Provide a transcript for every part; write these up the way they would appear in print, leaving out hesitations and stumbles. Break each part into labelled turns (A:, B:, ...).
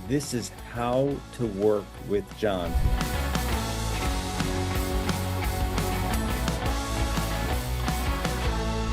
A: This is How to Work with John.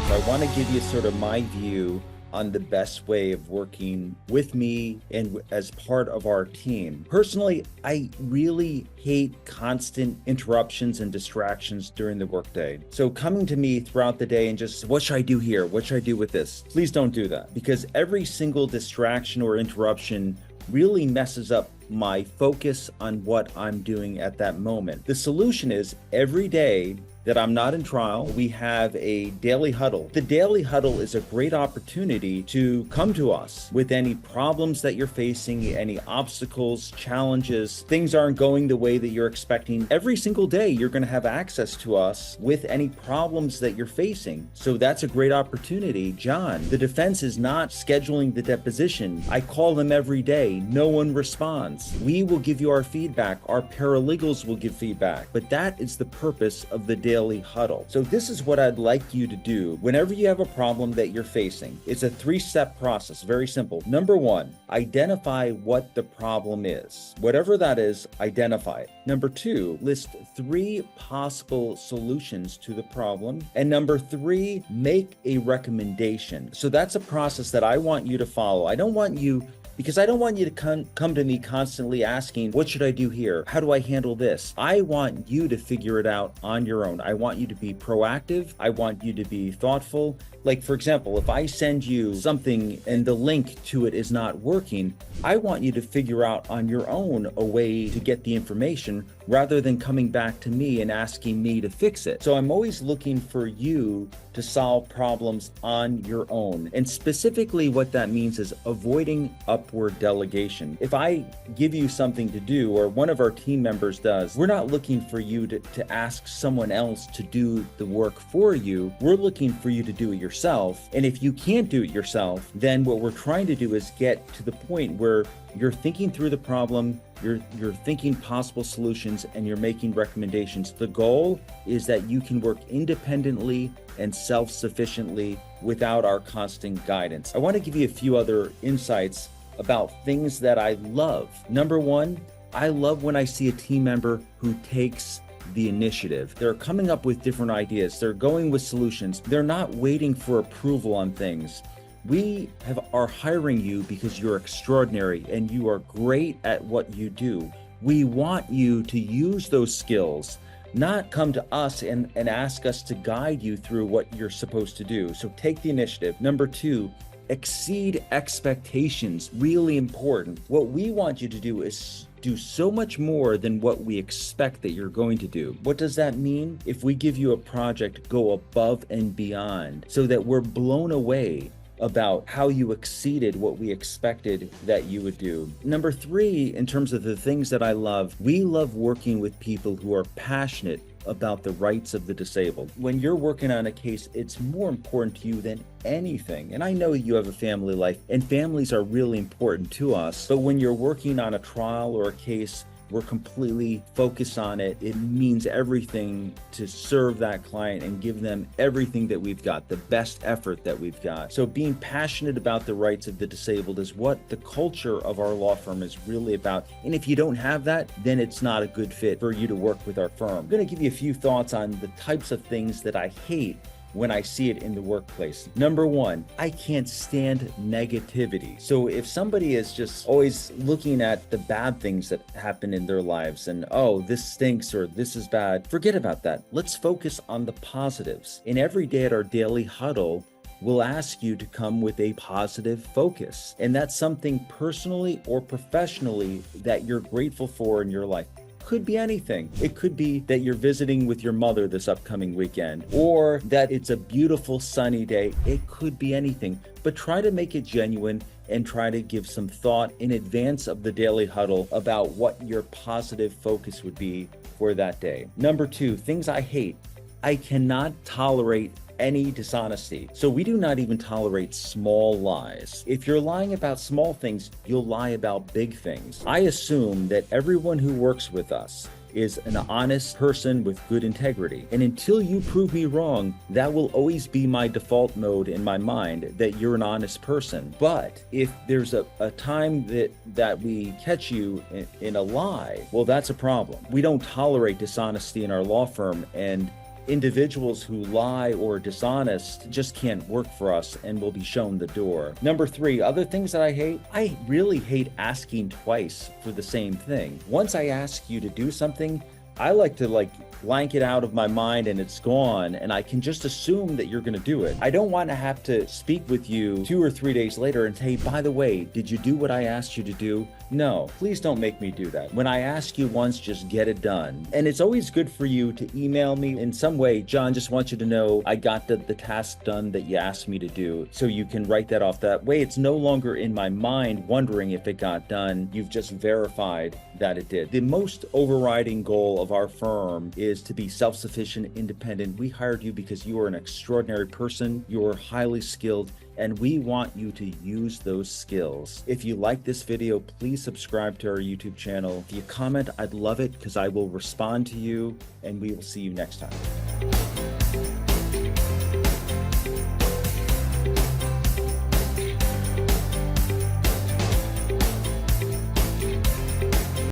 A: So I want to give you sort of my view on the best way of working with me and as part of our team. Personally, I really hate constant interruptions and distractions during the workday. So coming to me throughout the day and just, what should I do here? What should I do with this? Please don't do that, because every single distraction or interruption really messes up my focus on what I'm doing at that moment. The solution is every day that I'm not in trial, we have a daily huddle. The daily huddle is a great opportunity to come to us with any problems that you're facing, any obstacles, challenges, things aren't going the way that you're expecting. Every single day, you're gonna have access to us with any problems that you're facing. So that's a great opportunity. John, the defense is not scheduling the deposition. I call them every day, no one responds. We will give you our feedback, our paralegals will give feedback, but that is the purpose of the daily huddle. So this is what I'd like you to do whenever you have a problem that you're facing. It's a 3-step process, very simple. Number 1, identify what the problem is. Whatever that is, identify it. Number 2, list 3 possible solutions to the problem. And number 3, make a recommendation. So that's a process that I want you to follow. I don't want you to come to me constantly asking, what should I do here? How do I handle this? I want you to figure it out on your own. I want you to be proactive. I want you to be thoughtful. Like, for example, if I send you something and the link to it is not working, I want you to figure out on your own a way to get the information rather than coming back to me and asking me to fix it. So I'm always looking for you to solve problems on your own. And specifically what that means is avoiding upward delegation. If I give you something to do, or one of our team members does, we're not looking for you to ask someone else to do the work for you. We're looking for you to do it yourself. And if you can't do it yourself, then what we're trying to do is get to the point where you're thinking through the problem, you're thinking possible solutions, and you're making recommendations. The goal is that you can work independently and self-sufficiently without our constant guidance. I want to give you a few other insights about things that I love. Number 1, I love when I see a team member who takes the initiative. They're coming up with different ideas. They're going with solutions. They're not waiting for approval on things. We are hiring you because you're extraordinary and you are great at what you do. We want you to use those skills, not come to us and ask us to guide you through what you're supposed to do. So take the initiative. Number 2, exceed expectations. Really important. What we want you to do is do so much more than what we expect that you're going to do. What does that mean? If we give you a project, go above and beyond so that we're blown away about how you exceeded what we expected that you would do. Number 3, in terms of the things that I love, we love working with people who are passionate about the rights of the disabled. When you're working on a case, it's more important to you than anything. And I know you have a family life, and families are really important to us. But when you're working on a trial or a case, we're completely focused on it. It means everything to serve that client and give them everything that we've got, the best effort that we've got. So being passionate about the rights of the disabled is what the culture of our law firm is really about. And if you don't have that, then it's not a good fit for you to work with our firm. I'm going to give you a few thoughts on the types of things that I hate when I see it in the workplace. Number 1, I can't stand negativity. So if somebody is just always looking at the bad things that happen in their lives and, oh, this stinks or this is bad, forget about that. Let's focus on the positives. And every day at our daily huddle, we'll ask you to come with a positive focus. And that's something personally or professionally that you're grateful for in your life. Could be anything. It could be that you're visiting with your mother this upcoming weekend, or that it's a beautiful sunny day. It could be anything, but try to make it genuine and try to give some thought in advance of the daily huddle about what your positive focus would be for that day. Number 2, things I hate. I cannot tolerate any dishonesty. So we do not even tolerate small lies. If you're lying about small things, you'll lie about big things. I assume that everyone who works with us is an honest person with good integrity. And until you prove me wrong, that will always be my default mode in my mind, that you're an honest person. But if there's a time that we catch you in a lie, well, that's a problem. We don't tolerate dishonesty in our law firm, and individuals who lie or dishonest just can't work for us and will be shown the door. Number 3, other things that I hate. I really hate asking twice for the same thing. Once I ask you to do something, I like to blank it out of my mind and it's gone, and I can just assume that you're going to do it. I don't want to have to speak with you 2 or 3 days later and say, by the way, did you do what I asked you to do? No, please don't make me do that. When I ask you once, just get it done. And it's always good for you to email me in some way. John, just want you to know I got the task done that you asked me to do, so you can write that off. That way it's no longer in my mind wondering if it got done. You've just verified that it did. The most overriding goal of our firm is to be self-sufficient, independent. We hired you because you are an extraordinary person. You're highly skilled, and we want you to use those skills. If you like this video, please subscribe to our YouTube channel. If you comment, I'd love it because I will respond to you, and we will see you next time.